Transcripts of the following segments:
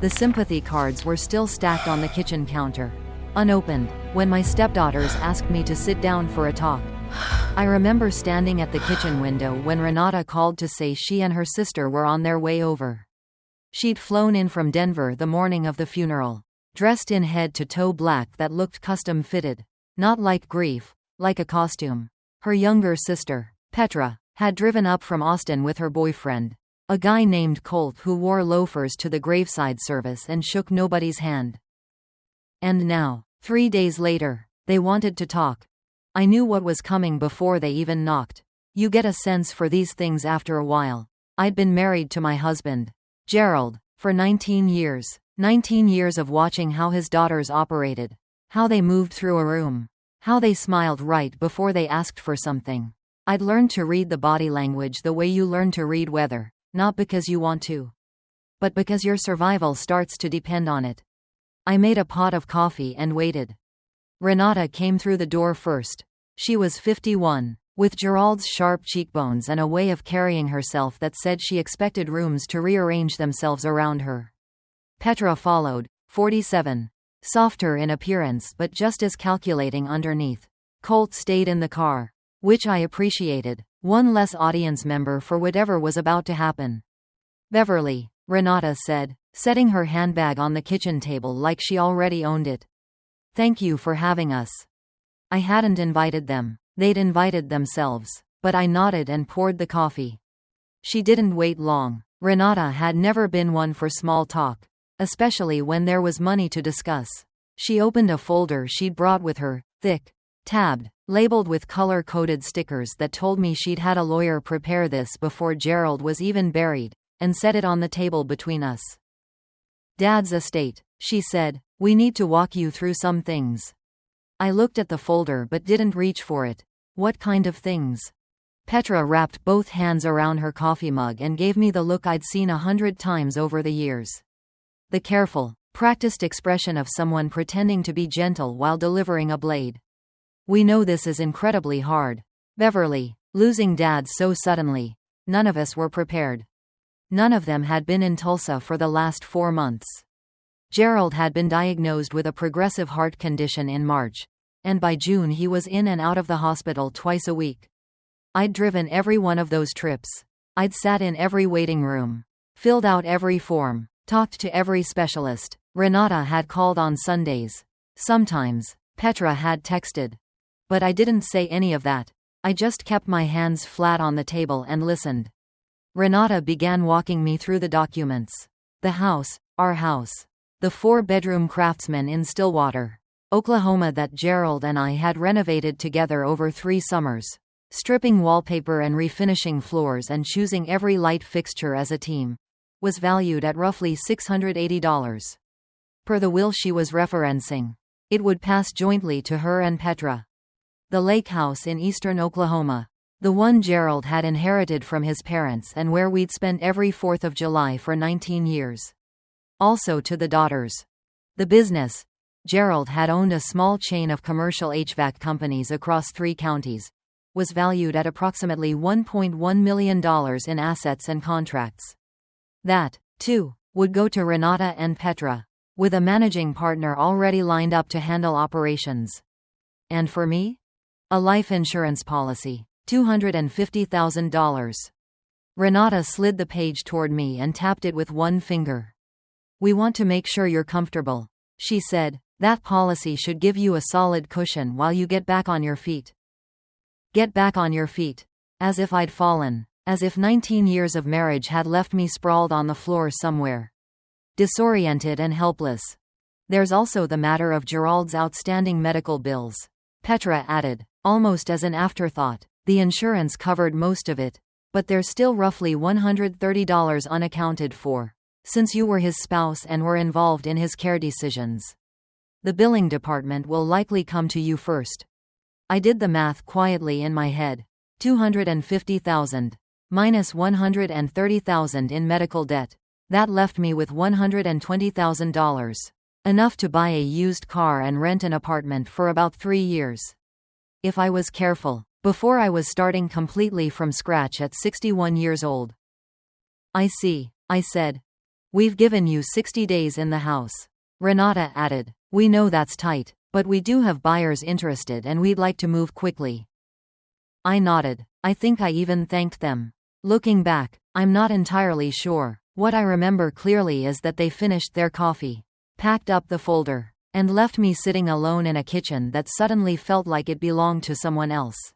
The sympathy cards were still stacked on the kitchen counter, unopened, when my stepdaughters asked me to sit down for a talk. I remember standing at the kitchen window when Renata called to say she and her sister were on their way over. She'd flown in from Denver the morning of the funeral, dressed in head-to-toe black that looked custom-fitted. Not like grief, like a costume. Her younger sister, Petra, had driven up from Austin with her boyfriend, a guy named Colt who wore loafers to the graveside service and shook nobody's hand. And now, 3 days later, they wanted to talk. I knew what was coming before they even knocked. You get a sense for these things after a while. I'd been married to my husband, Gerald, for 19 years. 19 years of watching how his daughters operated, how they moved through a room, how they smiled right before they asked for something. I'd learned to read the body language the way you learn to read weather, not because you want to, but because your survival starts to depend on it. I made a pot of coffee and waited. Renata came through the door first. She was 51, with Gerald's sharp cheekbones and a way of carrying herself that said she expected rooms to rearrange themselves around her. Petra followed, 47. Softer in appearance but just as calculating underneath. Colt stayed in the car, which I appreciated. One less audience member for whatever was about to happen. Beverly, Renata said, setting her handbag on the kitchen table like she already owned it. Thank you for having us. I hadn't invited them. They'd invited themselves, but I nodded and poured the coffee. She didn't wait long. Renata had never been one for small talk, especially when there was money to discuss. She opened a folder she'd brought with her, thick, tabbed, labeled with color-coded stickers that told me she'd had a lawyer prepare this before Gerald was even buried, and set it on the table between us. Dad's estate, she said. We need to walk you through some things. I looked at the folder but didn't reach for it. What kind of things? Petra wrapped both hands around her coffee mug and gave me the look I'd seen 100 times over the years. The careful, practiced expression of someone pretending to be gentle while delivering a blade. We know this is incredibly hard, Beverly, losing Dad so suddenly. None of us were prepared. None of them had been in Tulsa for the last 4 months. Gerald had been diagnosed with a progressive heart condition in March, and by June he was in and out of the hospital twice a week. I'd driven every one of those trips. I'd sat in every waiting room, filled out every form, talked to every specialist. Renata had called on Sundays. Sometimes, Petra had texted. But I didn't say any of that. I just kept my hands flat on the table and listened. Renata began walking me through the documents. The house, our house. The 4-bedroom Craftsman in Stillwater, Oklahoma that Gerald and I had renovated together over 3 summers. Stripping wallpaper and refinishing floors and choosing every light fixture as a team. Was valued at roughly $680. Per the will she was referencing, it would pass jointly to her and Petra. The lake house in eastern Oklahoma. The one Gerald had inherited from his parents and where we'd spent every 4th of July for 19 years. Also to the daughters. The business. Gerald had owned a small chain of commercial HVAC companies across 3 counties. Was valued at approximately $1.1 million in assets and contracts. That, too, would go to Renata and Petra, with a managing partner already lined up to handle operations. And for me? A life insurance policy, $250,000. Renata slid the page toward me and tapped it with one finger. We want to make sure you're comfortable, she said. That policy should give you a solid cushion while you get back on your feet. Get back on your feet. As if I'd fallen. As if 19 years of marriage had left me sprawled on the floor somewhere. Disoriented and helpless. There's also the matter of Gerald's outstanding medical bills. Petra added, almost as an afterthought. The insurance covered most of it. But there's still roughly $130 unaccounted for. Since you were his spouse and were involved in his care decisions. The billing department will likely come to you first. I did the math quietly in my head. $250,000. Minus $130,000 in medical debt. That left me with $120,000. Enough to buy a used car and rent an apartment for about 3 years. If I was careful, before I was starting completely from scratch at 61 years old. I see, I said. We've given you 60 days in the house. Renata added. We know that's tight, but we do have buyers interested and we'd like to move quickly. I nodded. I think I even thanked them. Looking back, I'm not entirely sure. What I remember clearly is that they finished their coffee, packed up the folder, and left me sitting alone in a kitchen that suddenly felt like it belonged to someone else.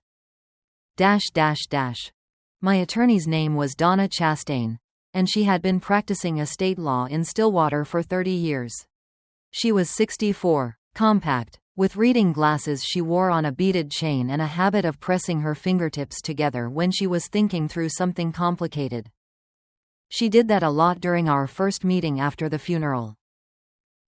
My attorney's name was Donna Chastain, and she had been practicing estate law in Stillwater for 30 years. She was 64, compact, with reading glasses she wore on a beaded chain and a habit of pressing her fingertips together when she was thinking through something complicated. She did that a lot during our first meeting after the funeral.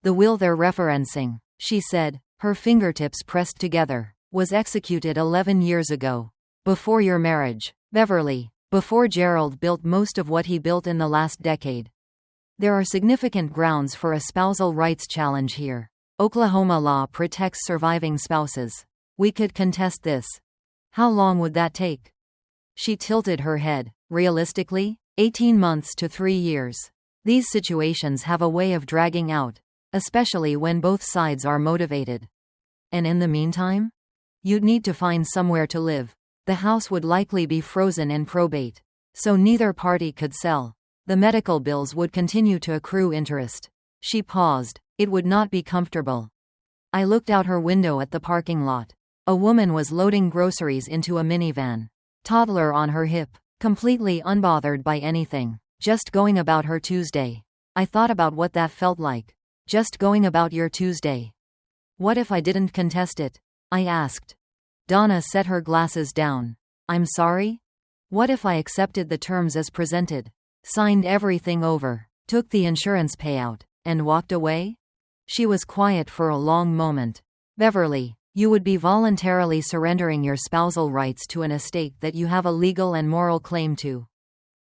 The will they're referencing, she said, her fingertips pressed together, was executed 11 years ago. Before your marriage, Beverly, before Gerald built most of what he built in the last decade. There are significant grounds for a spousal rights challenge here. Oklahoma law protects surviving spouses. We could contest this. How long would that take? She tilted her head. Realistically, 18 months to 3 years. These situations have a way of dragging out, especially when both sides are motivated. And in the meantime? You'd need to find somewhere to live. The house would likely be frozen in probate, so neither party could sell. The medical bills would continue to accrue interest. She paused. It would not be comfortable. I looked out her window at the parking lot. A woman was loading groceries into a minivan. Toddler on her hip, completely unbothered by anything, just going about her Tuesday. I thought about what that felt like. Just going about your Tuesday. What if I didn't contest it? I asked. Donna set her glasses down. I'm sorry? What if I accepted the terms as presented? Signed everything over, took the insurance payout, and walked away? She was quiet for a long moment. Beverly, you would be voluntarily surrendering your spousal rights to an estate that you have a legal and moral claim to.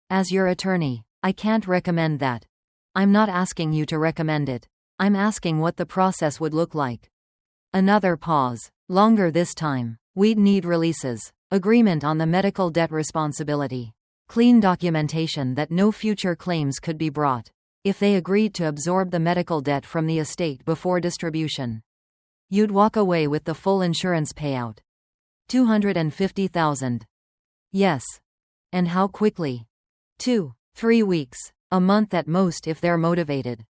As your attorney, I can't recommend that. I'm not asking you to recommend it. I'm asking what the process would look like. Another pause. Longer this time. We'd need releases, agreement on the medical debt responsibility, clean documentation that no future claims could be brought. If they agreed to absorb the medical debt from the estate before distribution, you'd walk away with the full insurance payout. $250,000. Yes. And how quickly? 2-3 weeks. A month at most if they're motivated.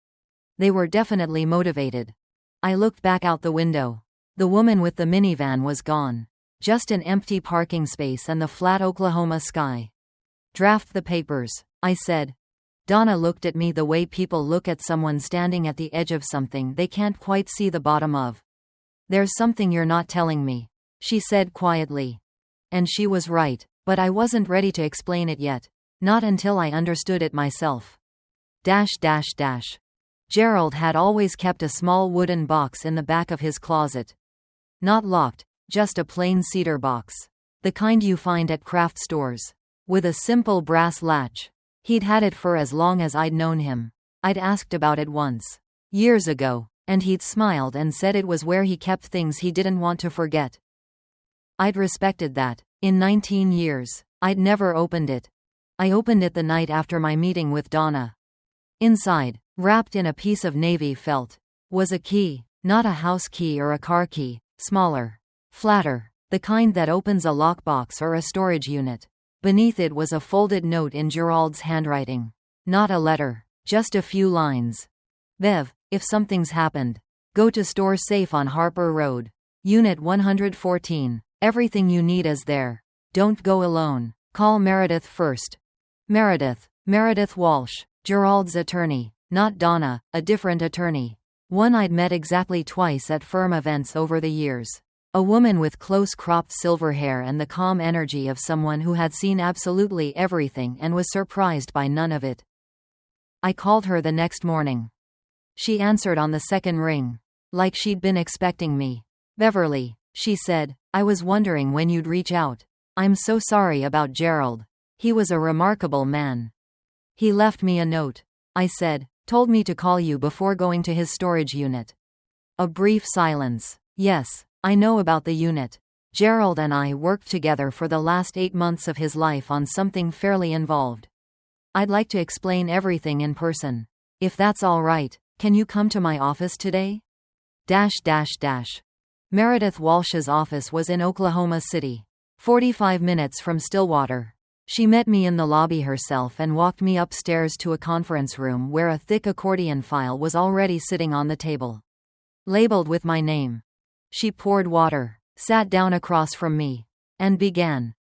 They were definitely motivated. I looked back out the window. The woman with the minivan was gone. Just an empty parking space and the flat Oklahoma sky. Draft the papers, I said. Donna looked at me the way people look at someone standing at the edge of something they can't quite see the bottom of. There's something you're not telling me, she said quietly. And she was right, but I wasn't ready to explain it yet. Not until I understood it myself. Gerald had always kept a small wooden box in the back of his closet. Not locked, just a plain cedar box. The kind you find at craft stores. With a simple brass latch. He'd had it for as long as I'd known him. I'd asked about it once. Years ago, and he'd smiled and said it was where he kept things he didn't want to forget. I'd respected that. In 19 years, I'd never opened it. I opened it the night after my meeting with Donna. Inside, wrapped in a piece of navy felt, was a key, not a house key or a car key, smaller, flatter, the kind that opens a lockbox or a storage unit. Beneath it was a folded note in Gerald's handwriting. Not a letter, just a few lines. Bev, if something's happened, go to Store Safe on Harper Road. Unit 114. Everything you need is there. Don't go alone. Call Meredith first. Meredith Walsh, Gerald's attorney. Not Donna, a different attorney. One I'd met exactly twice at firm events over the years. A woman with close-cropped silver hair and the calm energy of someone who had seen absolutely everything and was surprised by none of it. I called her the next morning. She answered on the second ring. Like she'd been expecting me. Beverly, she said, I was wondering when you'd reach out. I'm so sorry about Gerald. He was a remarkable man. He left me a note. I said, told me to call you before going to his storage unit. A brief silence. Yes. I know about the unit. Gerald and I worked together for the last 8 months of his life on something fairly involved. I'd like to explain everything in person. If that's all right, can you come to my office today? Meredith Walsh's office was in Oklahoma City, 45 minutes from Stillwater. She met me in the lobby herself and walked me upstairs to a conference room where a thick accordion file was already sitting on the table, labeled with my name. She poured water, sat down across from me, and began.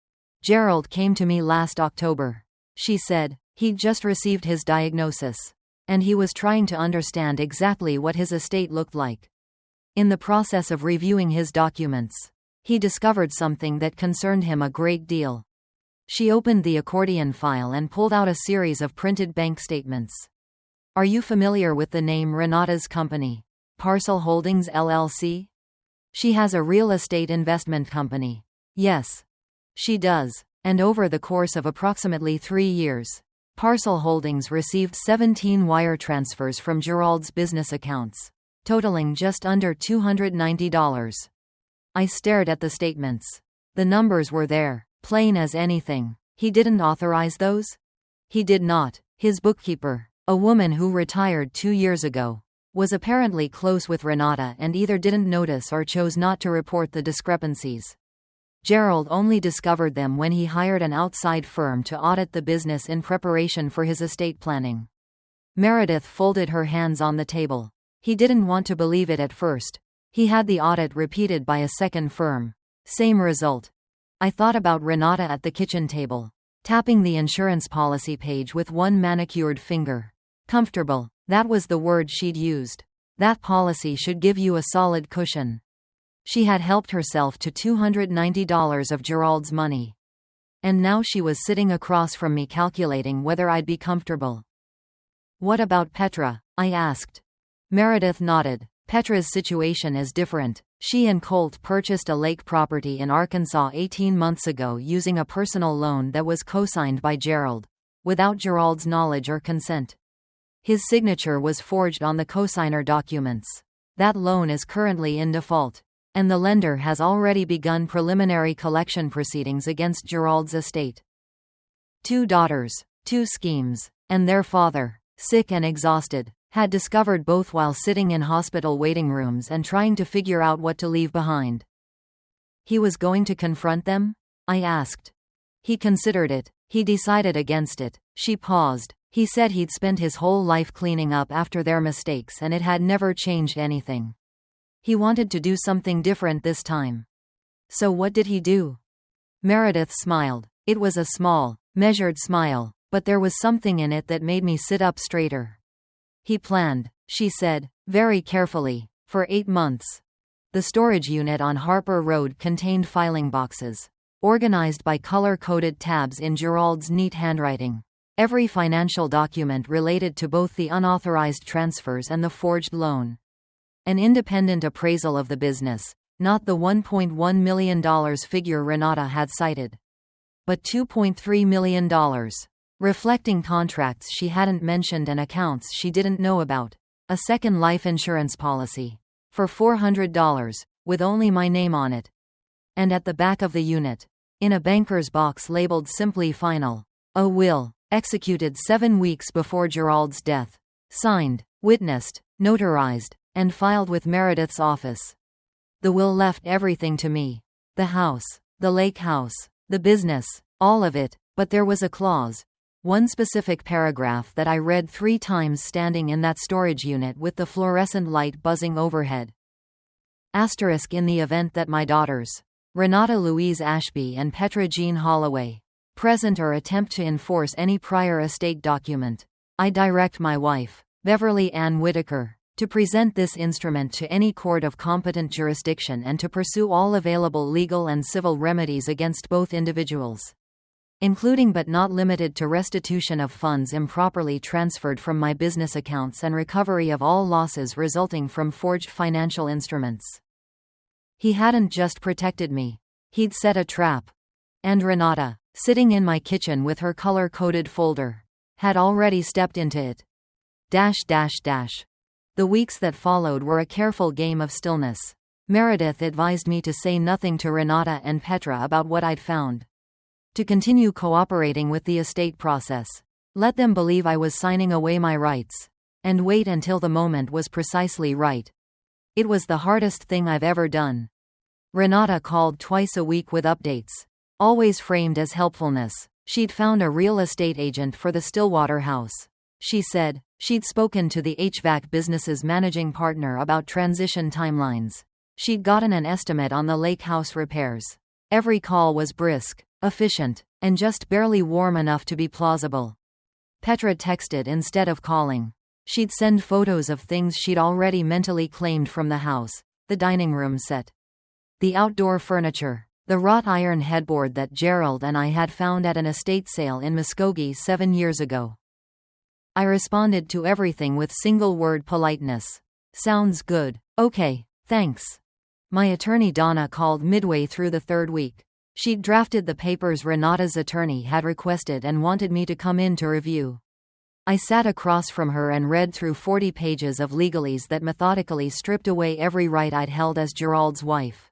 Gerald came to me last October, she said. He'd just received his diagnosis, and he was trying to understand exactly what his estate looked like. In the process of reviewing his documents, he discovered something that concerned him a great deal. She opened the accordion file and pulled out a series of printed bank statements. Are you familiar with the name Renata's company, Parcel Holdings LLC? She has a real estate investment company. Yes, she does. And over the course of approximately 3 years, Parcel Holdings received 17 wire transfers from Gerald's business accounts, totaling just under $290. I stared at the statements. The numbers were there, plain as anything. He didn't authorize those? He did not. His bookkeeper, a woman who retired 2 years ago, was apparently close with Renata and either didn't notice or chose not to report the discrepancies. Gerald only discovered them when he hired an outside firm to audit the business in preparation for his estate planning. Meredith folded her hands on the table. He didn't want to believe it at first. He had the audit repeated by a second firm. Same result. I thought about Renata at the kitchen table, tapping the insurance policy page with one manicured finger. Comfortable. That was the word she'd used. That policy should give you a solid cushion. She had helped herself to $290 of Gerald's money. And now she was sitting across from me calculating whether I'd be comfortable. What about Petra? I asked. Meredith nodded. Petra's situation is different. She and Colt purchased a lake property in Arkansas 18 months ago using a personal loan that was co-signed by Gerald, without Gerald's knowledge or consent. His signature was forged on the co-signer documents. That loan is currently in default, and the lender has already begun preliminary collection proceedings against Gerald's estate. 2 daughters, 2 schemes, and their father, sick and exhausted, had discovered both while sitting in hospital waiting rooms and trying to figure out what to leave behind. He was going to confront them? I asked. He considered it. He decided against it. She paused. He said he'd spent his whole life cleaning up after their mistakes and it had never changed anything. He wanted to do something different this time. So what did he do? Meredith smiled. It was a small, measured smile, but there was something in it that made me sit up straighter. He planned, she said, very carefully, for 8 months. The storage unit on Harper Road contained filing boxes, organized by color-coded tabs in Gerald's neat handwriting. Every financial document related to both the unauthorized transfers and the forged loan. An independent appraisal of the business, not the $1.1 million figure Renata had cited, but $2.3 million, reflecting contracts she hadn't mentioned and accounts she didn't know about. A second life insurance policy, for $400, with only my name on it. And at the back of the unit, in a banker's box labeled simply Final, a will, executed 7 weeks before Gerald's death, signed, witnessed, notarized, and filed with Meredith's office. The will left everything to me. The house, the lake house, the business, all of it, but there was a clause. One specific paragraph that I read 3 times standing in that storage unit with the fluorescent light buzzing overhead. Asterisk in the event that my daughters, Renata Louise Ashby and Petra Jean Holloway, present or attempt to enforce any prior estate document, I direct my wife, Beverly Ann Whitaker, to present this instrument to any court of competent jurisdiction and to pursue all available legal and civil remedies against both individuals, including but not limited to restitution of funds improperly transferred from my business accounts and recovery of all losses resulting from forged financial instruments. He hadn't just protected me. He'd set a trap. And Renata, sitting in my kitchen with her color-coded folder, had already stepped into it. The weeks that followed were a careful game of stillness. Meredith advised me to say nothing to Renata and Petra about what I'd found. To continue cooperating with the estate process. Let them believe I was signing away my rights. and wait until the moment was precisely right. It was the hardest thing I've ever done. Renata called twice a week with updates, always framed as helpfulness. She'd found a real estate agent for the Stillwater house. She said she'd spoken to the HVAC business's managing partner about transition timelines. She'd gotten an estimate on the lake house repairs. Every call was brisk, efficient, and just barely warm enough to be plausible. Petra texted instead of calling. She'd send photos of things she'd already mentally claimed from the house: the dining room set, the outdoor furniture, the wrought iron headboard that Gerald and I had found at an estate sale in Muskogee 7 years ago. I responded to everything with single-word politeness. Sounds good. Okay, thanks. My attorney Donna called midway through the third week. She'd drafted the papers Renata's attorney had requested and wanted me to come in to review. I sat across from her and read through 40 pages of legalese that methodically stripped away every right I'd held as Gerald's wife.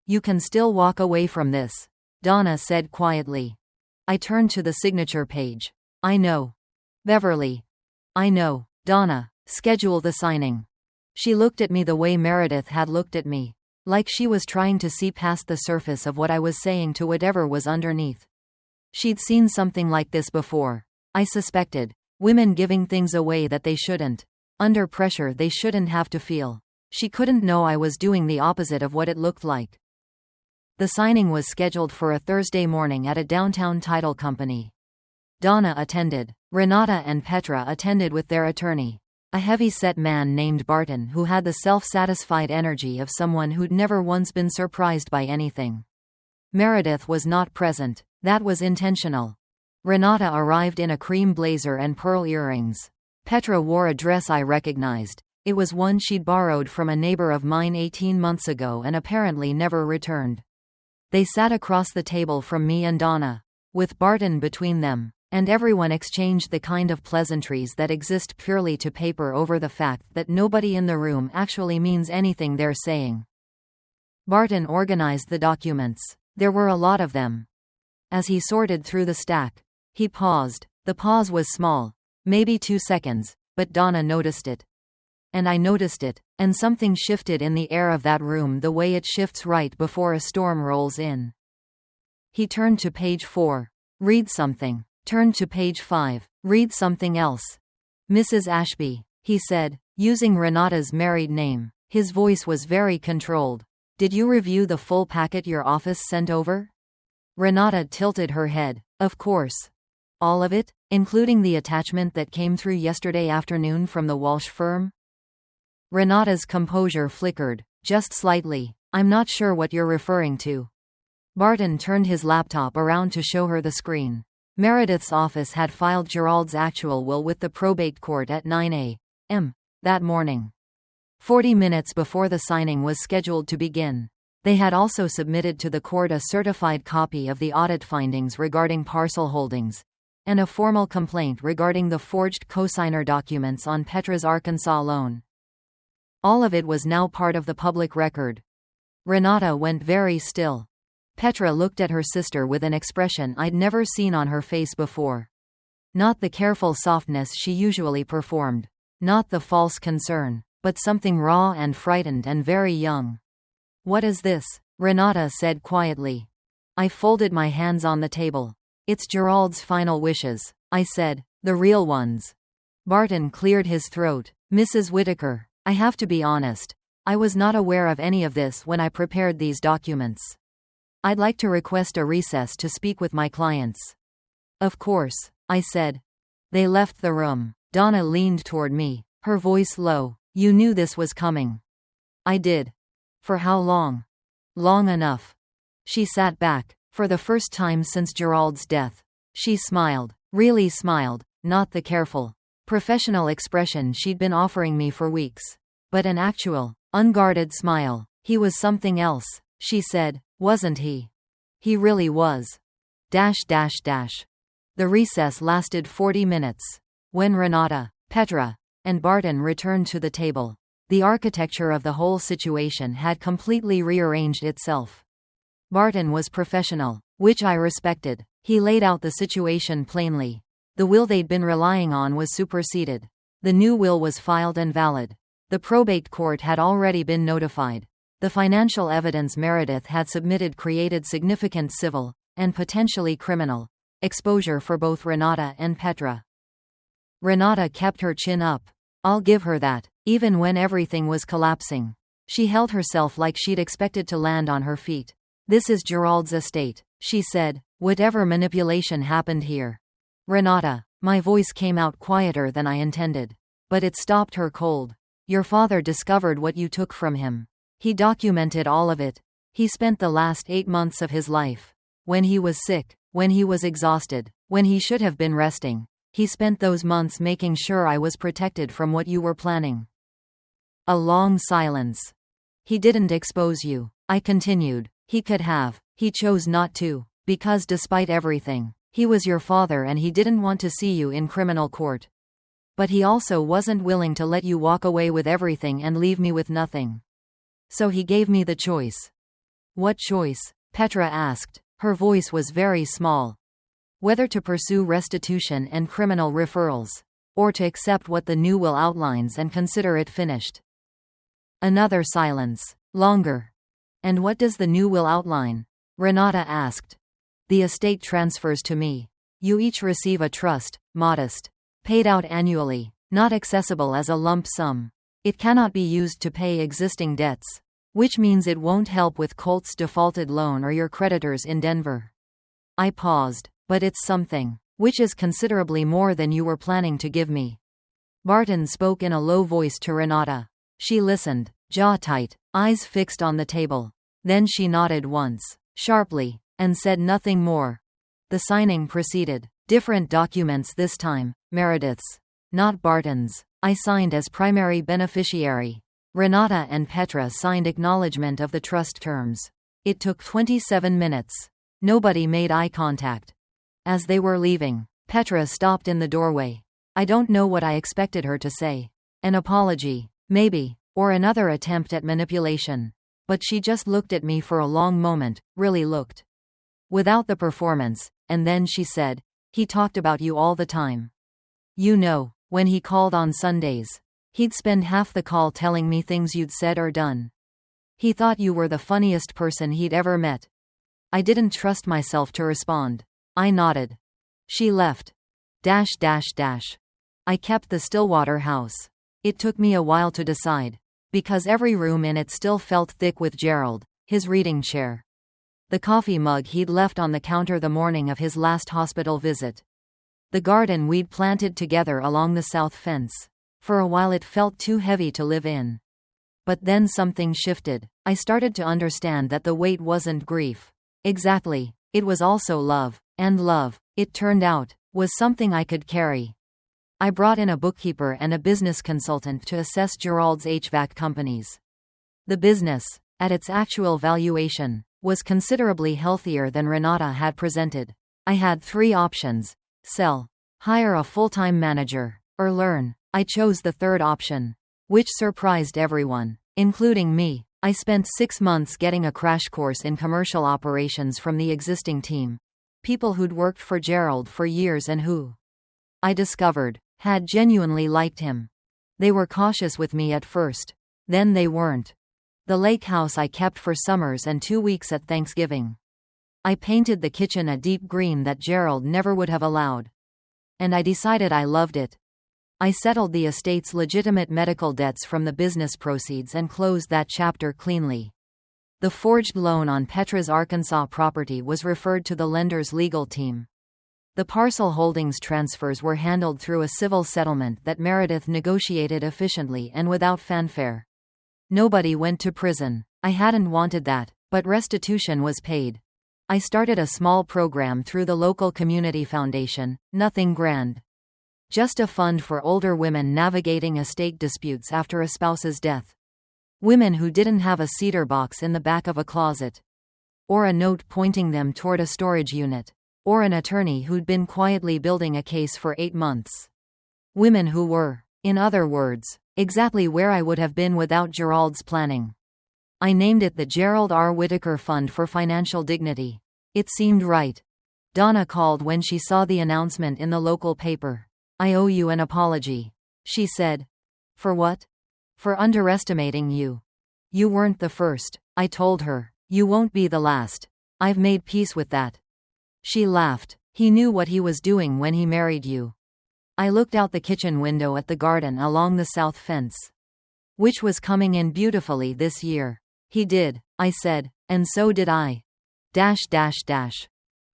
"You can still walk away from this," Donna said quietly. I turned to the signature page. "I know. Beverly." "I know, Donna. Schedule the signing." She looked at me the way Meredith had looked at me, like she was trying to see past the surface of what I was saying to whatever was underneath. She'd seen something like this before, I suspected. Women giving things away that they shouldn't. Under pressure they shouldn't have to feel. She couldn't know I was doing the opposite of what it looked like. The signing was scheduled for a Thursday morning at a downtown title company. Donna attended. Renata and Petra attended with their attorney, a heavy-set man named Barton who had the self-satisfied energy of someone who'd never once been surprised by anything. Meredith was not present. That was intentional. Renata arrived in a cream blazer and pearl earrings. Petra wore a dress I recognized. It was one she'd borrowed from a neighbor of mine 18 months ago and apparently never returned. They sat across the table from me and Donna, with Barton between them, and everyone exchanged the kind of pleasantries that exist purely to paper over the fact that nobody in the room actually means anything they're saying. Barton organized the documents. There were a lot of them. As he sorted through the stack, he paused. The pause was small, maybe 2 seconds, but Donna noticed it. And I noticed it, and something shifted in the air of that room the way it shifts right before a storm rolls in. He turned to page 4. "Read something." Turned to page 5. "Read something else." "Mrs. Ashby," he said, using Renata's married name. His voice was very controlled. "Did you review the full packet your office sent over?" Renata tilted her head. "Of course. All of it, including the attachment that came through yesterday afternoon from the Walsh firm?" Renata's composure flickered, just slightly. "I'm not sure what you're referring to." Barton turned his laptop around to show her the screen. Meredith's office had filed Gerald's actual will with the probate court at 9 a.m. that morning, 40 minutes before the signing was scheduled to begin. They had also submitted to the court a certified copy of the audit findings regarding parcel holdings, and a formal complaint regarding the forged cosigner documents on Petra's Arkansas loan. All of it was now part of the public record. Renata went very still. Petra looked at her sister with an expression I'd never seen on her face before. Not the careful softness she usually performed. Not the false concern. But something raw and frightened and very young. "What is this?" Renata said quietly. I folded my hands on the table. "It's Gerald's final wishes," I said. "The real ones." Barton cleared his throat. "Mrs. Whitaker, I have to be honest. I was not aware of any of this when I prepared these documents. I'd like to request a recess to speak with my clients." "Of course," I said. They left the room. Donna leaned toward me, her voice low. "You knew this was coming." "I did." "For how long?" "Long enough." She sat back. For the first time since Gerald's death, she smiled. Really smiled, not the careful, professional expression she'd been offering me for weeks, but an actual, unguarded smile. "He was something else," she said, "wasn't he? He really was." The recess lasted 40 minutes. When Renata, Petra, and Barton returned to the table, the architecture of the whole situation had completely rearranged itself. Barton was professional, which I respected. He laid out the situation plainly. The will they'd been relying on was superseded. The new will was filed and valid. The probate court had already been notified. The financial evidence Meredith had submitted created significant civil, and potentially criminal, exposure for both Renata and Petra. Renata kept her chin up. I'll give her that. Even when everything was collapsing, she held herself like she'd expected to land on her feet. This is Gerald's estate, she said. Whatever manipulation happened here. Renata, my voice came out quieter than I intended. But it stopped her cold. Your father discovered what you took from him. He documented all of it. He spent the last 8 months of his life. When he was sick, when he was exhausted, when he should have been resting, he spent those months making sure I was protected from what you were planning. A long silence. He didn't expose you, I continued. He could have. He chose not to, because despite everything, he was your father and he didn't want to see you in criminal court. But he also wasn't willing to let you walk away with everything and leave me with nothing. So he gave me the choice. What choice? Petra asked. Her voice was very small. Whether to pursue restitution and criminal referrals, or to accept what the new will outlines and consider it finished. Another silence. Longer. And what does the new will outline? Renata asked. The estate transfers to me. You each receive a trust, modest, paid out annually, not accessible as a lump sum. It cannot be used to pay existing debts, which means it won't help with Colt's defaulted loan or your creditors in Denver. I paused. But it's something, which is considerably more than you were planning to give me. Barton spoke in a low voice to Renata. She listened, jaw tight, eyes fixed on the table. Then she nodded once, sharply, and said nothing more. The signing proceeded. Different documents this time, Meredith's, not Barton's. I signed as primary beneficiary. Renata and Petra signed acknowledgement of the trust terms. It took 27 minutes. Nobody made eye contact. As they were leaving, Petra stopped in the doorway. I don't know what I expected her to say. An apology, maybe, or another attempt at manipulation. But she just looked at me for a long moment, really looked. Without the performance, and then she said, he talked about you all the time. You know, when he called on Sundays, he'd spend half the call telling me things you'd said or done. He thought you were the funniest person he'd ever met. I didn't trust myself to respond. I nodded. She left. I kept the Stillwater house. It took me a while to decide, because every room in it still felt thick with Gerald, his reading chair, the coffee mug he'd left on the counter the morning of his last hospital visit, the garden we'd planted together along the south fence. For a while it felt too heavy to live in. But then something shifted. I started to understand that the weight wasn't grief. Exactly. It was also love. And love, it turned out, was something I could carry. I brought in a bookkeeper and a business consultant to assess Gerald's HVAC companies. The business, at its actual valuation, was considerably healthier than Renata had presented. I had 3 options: sell, hire a full-time manager, or learn. I chose the third option, which surprised everyone, including me. I spent 6 months getting a crash course in commercial operations from the existing team. People who'd worked for Gerald for years and who, I discovered, had genuinely liked him. They were cautious with me at first. Then they weren't. The lake house I kept for summers and 2 weeks at Thanksgiving. I painted the kitchen a deep green that Gerald never would have allowed. And I decided I loved it. I settled the estate's legitimate medical debts from the business proceeds and closed that chapter cleanly. The forged loan on Petra's Arkansas property was referred to the lender's legal team. The parcel holdings transfers were handled through a civil settlement that Meredith negotiated efficiently and without fanfare. Nobody went to prison. I hadn't wanted that, but restitution was paid. I started a small program through the local community foundation, nothing grand. Just a fund for older women navigating estate disputes after a spouse's death. Women who didn't have a cedar box in the back of a closet, or a note pointing them toward a storage unit, or an attorney who'd been quietly building a case for 8 months. Women who were, in other words, exactly where I would have been without Gerald's planning. I named it the Gerald R. Whitaker Fund for Financial Dignity. It seemed right. Donna called when she saw the announcement in the local paper. I owe you an apology. she said. For what? For underestimating you. You weren't the first, I told her. You won't be the last. I've made peace with that. She laughed. He knew what he was doing when he married you. I looked out the kitchen window at the garden along the south fence, which was coming in beautifully this year. He did, I said, and so did I. The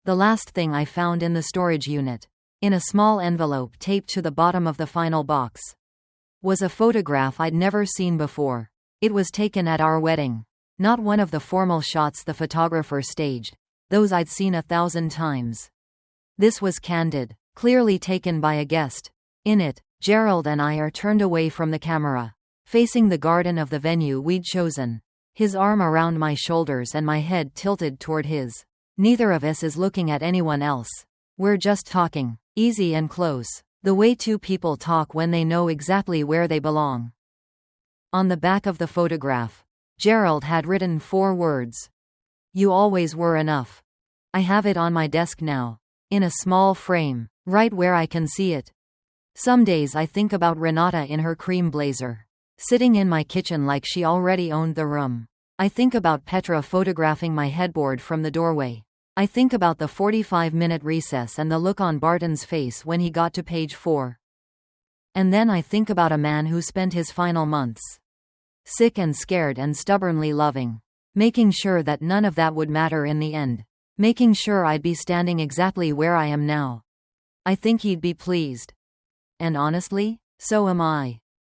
last thing I found in the storage unit, in a small envelope taped to the bottom of the final box, was a photograph I'd never seen before. It was taken at our wedding. Not one of the formal shots the photographer staged, those I'd seen 1,000 times. This was candid, clearly taken by a guest. In it, Gerald and I are turned away from the camera, facing the garden of the venue we'd chosen. His arm around my shoulders and my head tilted toward his. Neither of us is looking at anyone else. We're just talking, easy and close, the way two people talk when they know exactly where they belong. On the back of the photograph, Gerald had written 4 words. You always were enough. I have it on my desk now, in a small frame, right where I can see it. Some days I think about Renata in her cream blazer, sitting in my kitchen like she already owned the room. I think about Petra photographing my headboard from the doorway. I think about the 45-minute recess and the look on Barton's face when he got to page 4. And then I think about a man who spent his final months sick and scared and stubbornly loving, making sure that none of that would matter in the end, making sure I'd be standing exactly where I am now. I think he'd be pleased. And honestly, so am I.